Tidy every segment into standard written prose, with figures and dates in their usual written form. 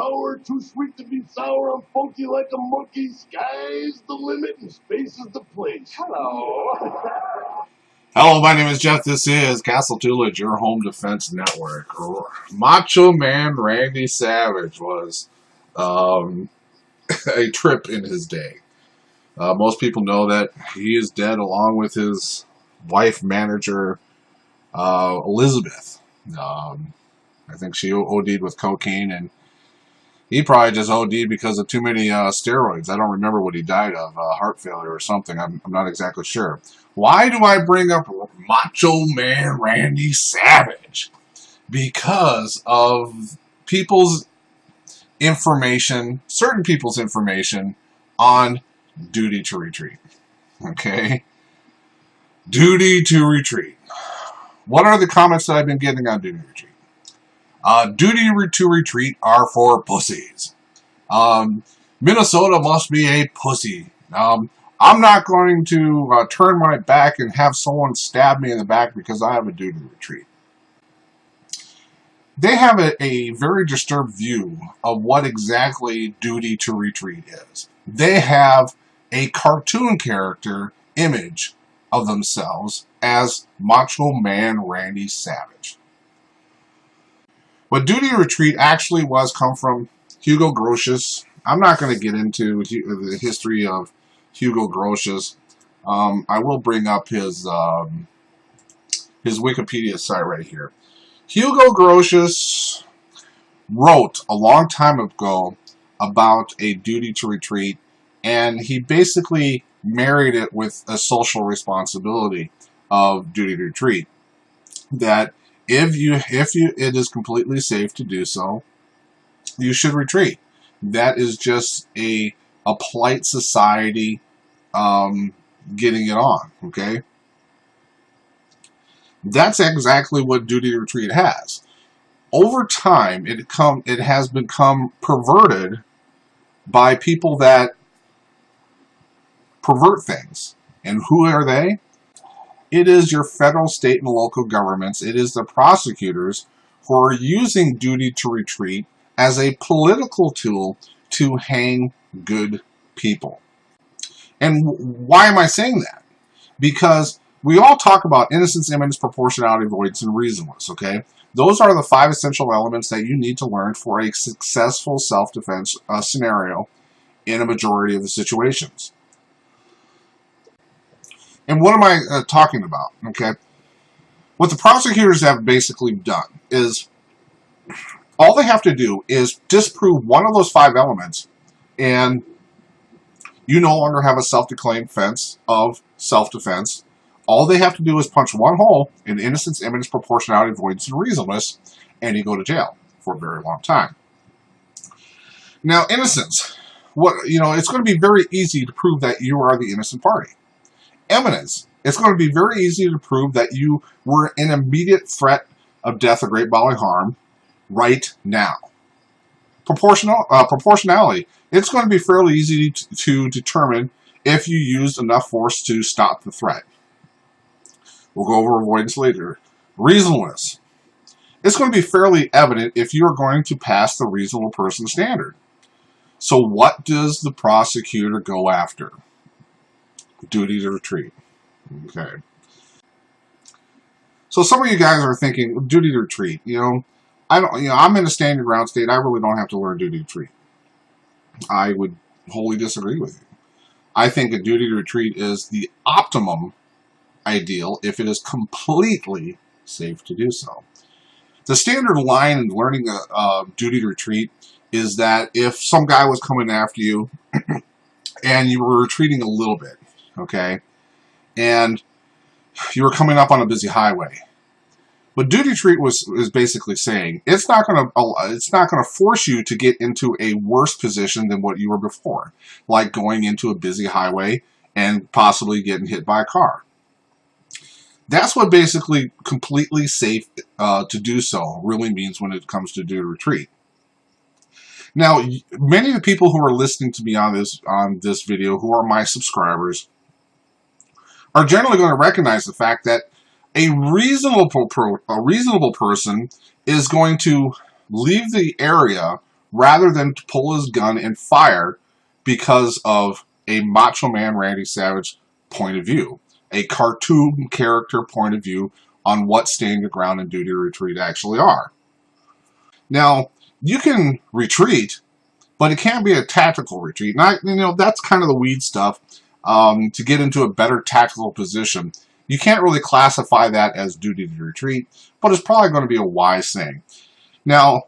power, too sweet to be sour. I'm funky like a monkey. Sky's the limit and space is the place. Hello. Hello, my name is Jeff. This is Castle Tulage, your home defense network. Macho Man Randy Savage was a trip in his day. Most people know that he is dead along with his wife, manager, Elizabeth. I think she OD'd with cocaine, and he probably just OD'd because of too many steroids. I don't remember what he died of, heart failure or something. I'm not exactly sure. Why do I bring up Macho Man Randy Savage? Because of people's information, certain people's information on duty to retreat. Okay? Duty to retreat. What are the comments that I've been getting on duty to retreat? Duty to retreat are for pussies. Minnesota must be a pussy. I'm not going to turn my back and have someone stab me in the back because I have a duty to retreat. They have a very disturbed view of what exactly duty to retreat is. They have a cartoon character image of themselves as Macho Man Randy Savage. What duty to retreat actually was come from Hugo Grotius. I'm not going to get into the history of Hugo Grotius. I will bring up his Wikipedia site right here. Hugo Grotius wrote a long time ago about a duty to retreat, and he basically married it with a social responsibility of duty to retreat. That if it is completely safe to do so, you should retreat. That is just a polite society getting it on, okay? That's exactly what duty to retreat has. Over time, it has become perverted by people that pervert things. And who are they? It is your federal, state, and local governments. It is the prosecutors who are using duty to retreat as a political tool to hang good people. And why am I saying that? Because we all talk about innocence, imminence, proportionality, avoidance, and reasonableness, okay? Those are the 5 essential elements that you need to learn for a successful self-defense scenario in a majority of the situations. And what am I talking about, okay? What the prosecutors have basically done is all they have to do is disprove one of those 5 elements, and you no longer have a self-declared defense of self-defense. All they have to do is punch one hole in innocence, imminence, proportionality, avoidance, and reasonableness, and you go to jail for a very long time. Now, innocence. It's going to be very easy to prove that you are the innocent party. Imminence. It's going to be very easy to prove that you were in immediate threat of death or great bodily harm right now. Proportionality. It's going to be fairly easy to determine if you used enough force to stop the threat. We'll go over avoidance later. Reasonableness. It's going to be fairly evident if you are going to pass the reasonable person standard. So what does the prosecutor go after? Duty to retreat. Okay. So some of you guys are thinking, duty to retreat. I'm in a standing ground state. I really don't have to learn duty to retreat. I would wholly disagree with you. I think a duty to retreat is the optimum ideal if it is completely safe to do so. The standard line in learning a duty to retreat is that if some guy was coming after you and you were retreating a little bit, okay, and you were coming up on a busy highway, what duty to retreat is basically saying it's not going to force you to get into a worse position than what you were before, like going into a busy highway and possibly getting hit by a car. That's what basically completely safe to do so really means when it comes to duty to retreat. Now, many of the people who are listening to me on this video, who are my subscribers, are generally going to recognize the fact that a reasonable person is going to leave the area rather than to pull his gun and fire because of a Macho Man Randy Savage point of view, a cartoon character point of view on what stand your ground and duty to retreat actually are. Now, you can retreat, but it can be a tactical retreat. And that's kind of the weed stuff. To get into a better tactical position, you can't really classify that as duty to retreat, but it's probably going to be a wise thing. Now,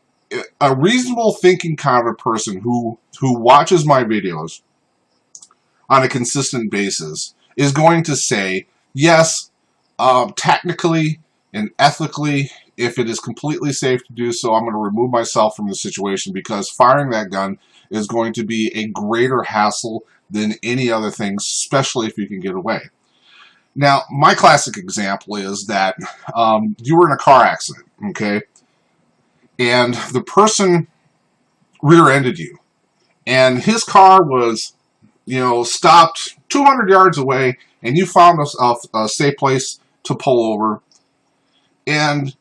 a reasonable thinking kind of person who watches my videos on a consistent basis is going to say, yes, technically and ethically, if it is completely safe to do so, I'm going to remove myself from the situation because firing that gun is going to be a greater hassle than any other thing, especially if you can get away. Now, my classic example is that you were in a car accident, okay? And the person rear-ended you. And his car was, stopped 200 yards away, and you found a safe place to pull over. And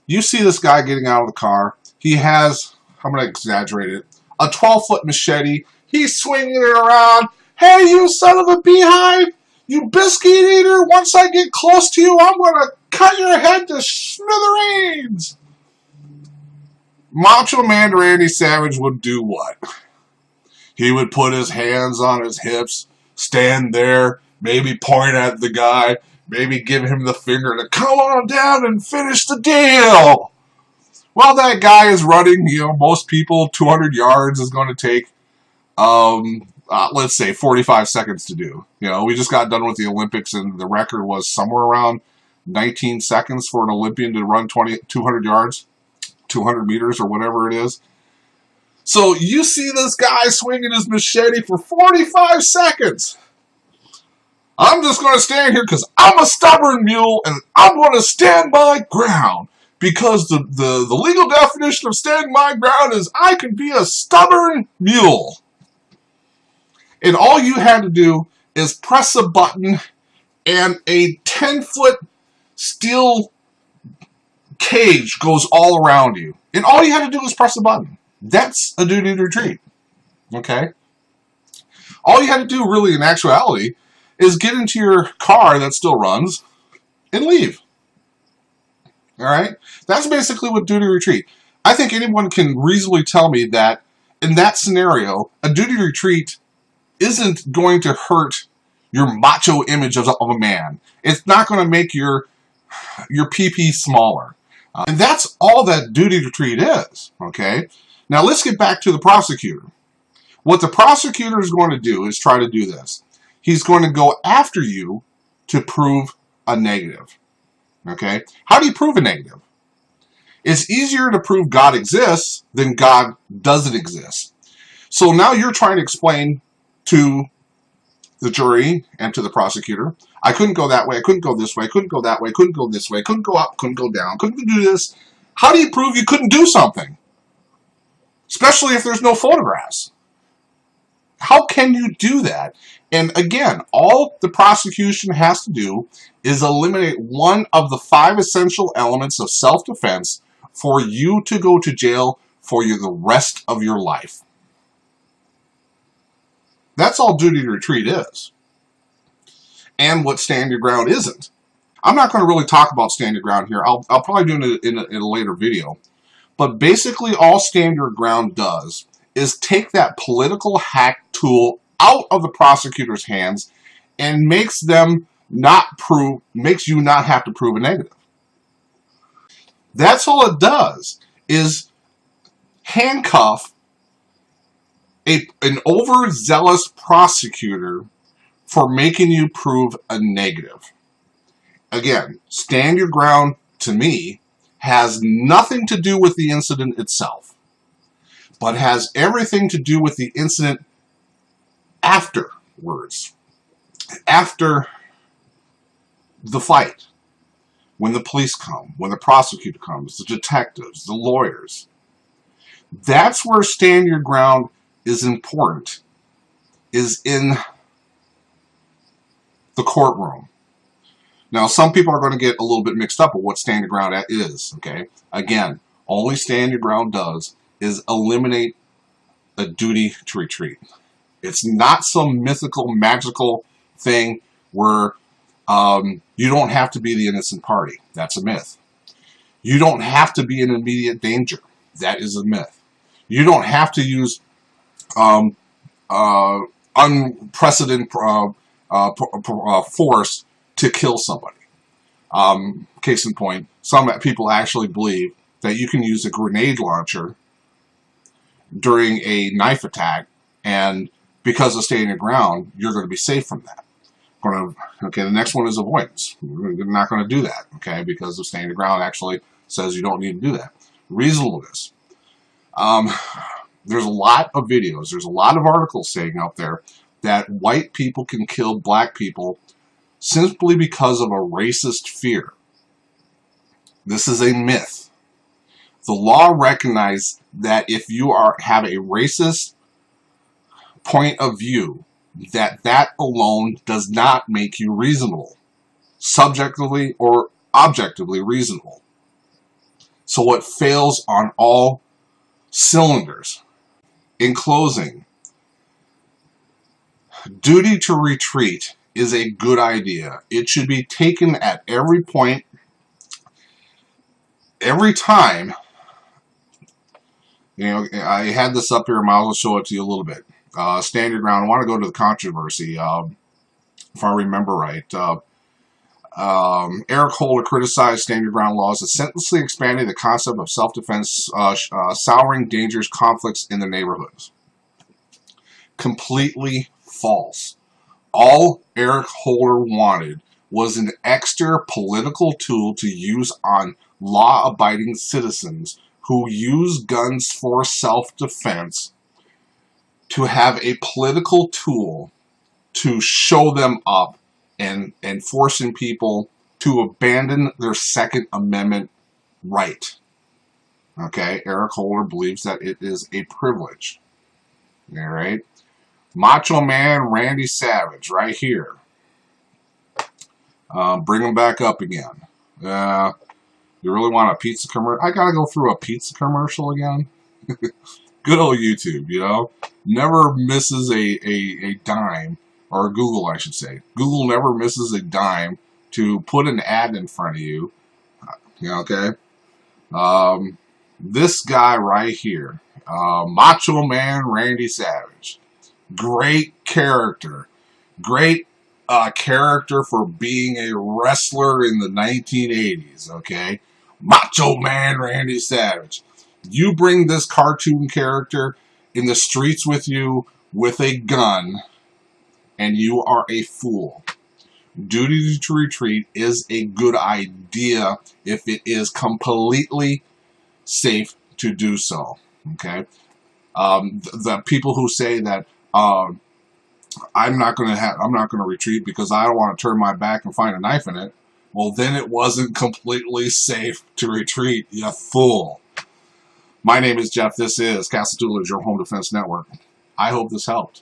you see this guy getting out of the car. He has, I'm going to exaggerate it, a 12-foot machete. He's swinging it around. Hey, you son of a beehive! You biscuit eater! Once I get close to you, I'm going to cut your head to smithereens! Macho Man Randy Savage would do what? He would put his hands on his hips, stand there, maybe point at the guy, maybe give him the finger to come on down and finish the deal. Well, that guy is running, most people, 200 yards is going to take, let's say, 45 seconds to do. We just got done with the Olympics, and the record was somewhere around 19 seconds for an Olympian to run 200 yards, 200 meters, or whatever it is. So you see this guy swinging his machete for 45 seconds. I'm just going to stand here because I'm a stubborn mule, and I'm going to stand my ground. Because the legal definition of standing my ground is I can be a stubborn mule. And all you had to do is press a button and a 10-foot steel cage goes all around you. And all you had to do was press a button. That's a duty to retreat. Okay? All you had to do really in actuality is get into your car that still runs and leave. Alright? That's basically what duty to retreat. I think anyone can reasonably tell me that in that scenario, a duty to retreat isn't going to hurt your macho image of a man. It's not going to make your PP smaller. And that's all that duty to retreat is. Okay? Now let's get back to the prosecutor. What the prosecutor is going to do is try to do this. He's going to go after you to prove a negative. Okay? How do you prove a negative? It's easier to prove God exists than God doesn't exist. So now you're trying to explain to the jury and to the prosecutor, I couldn't go that way, I couldn't go this way, I couldn't go that way, I couldn't go this way, I couldn't go up, couldn't go down, couldn't do this. How do you prove you couldn't do something? Especially if there's no photographs. How can you do that? And again, all the prosecution has to do is eliminate one of the 5 essential elements of self-defense for you to go to jail for the rest of your life. That's all duty to retreat is. And what stand your ground isn't. I'm not going to really talk about stand your ground here. I'll probably do it in a later video. But basically all stand your ground does is take that political hack tool out of the prosecutor's hands and makes you not have to prove a negative. That's all it does, is handcuff an overzealous prosecutor for making you prove a negative. Again, stand your ground, to me, has nothing to do with the incident itself, but has everything to do with the incident afterwards. After the fight. When the police come, when the prosecutor comes, the detectives, the lawyers. That's where stand your ground is important, is in the courtroom. Now, some people are going to get a little bit mixed up with what stand your ground is, okay? Again, only stand your ground does is eliminate a duty to retreat. It's not some mythical, magical thing where you don't have to be the innocent party. That's a myth. You don't have to be in immediate danger. That is a myth. You don't have to use unprecedented force to kill somebody. Case in point, some people actually believe that you can use a grenade launcher during a knife attack, and because of staying your ground, you're going to be safe from that. Okay, the next one is avoidance. You're not going to do that, okay, because of staying your ground actually says you don't need to do that. Reasonableness. There's a lot of videos, there's a lot of articles saying out there that white people can kill black people simply because of a racist fear. This is a myth. The law recognizes that if you have a racist point of view, that alone does not make you reasonable, subjectively or objectively reasonable. So it fails on all cylinders. In closing, duty to retreat is a good idea. It should be taken at every point, every time. You know, I had this up here, I might as well show it to you a little bit. Stand your ground. I want to go to the controversy, if I remember right. Eric Holder criticized stand your ground laws as senselessly expanding the concept of self-defense, souring dangerous conflicts in the neighborhoods. Completely false. All Eric Holder wanted was an extra political tool to use on law-abiding citizens who use guns for self-defense, to have a political tool to show them up and forcing people to abandon their Second Amendment right. Okay, Eric Holder believes that it is a privilege. All right, Macho Man Randy Savage, right here. Bring him back up again. You really want a pizza commercial? I gotta go through a pizza commercial again. Good old YouTube, you know, never misses a dime. Or Google, I should say. Google never misses a dime to put an ad in front of you. Okay? This guy right here, Macho Man Randy Savage. Great character. Great character for being a wrestler in the 1980s, okay? Macho Man Randy Savage. You bring this cartoon character in the streets with you with a gun, and you are a fool. Duty to retreat is a good idea if it is completely safe to do so. Okay, the people who say that I'm not going to retreat because I don't want to turn my back and find a knife in it. Well, then it wasn't completely safe to retreat, you fool. My name is Jeff. This is Castle Duelers, your home defense network. I hope this helped.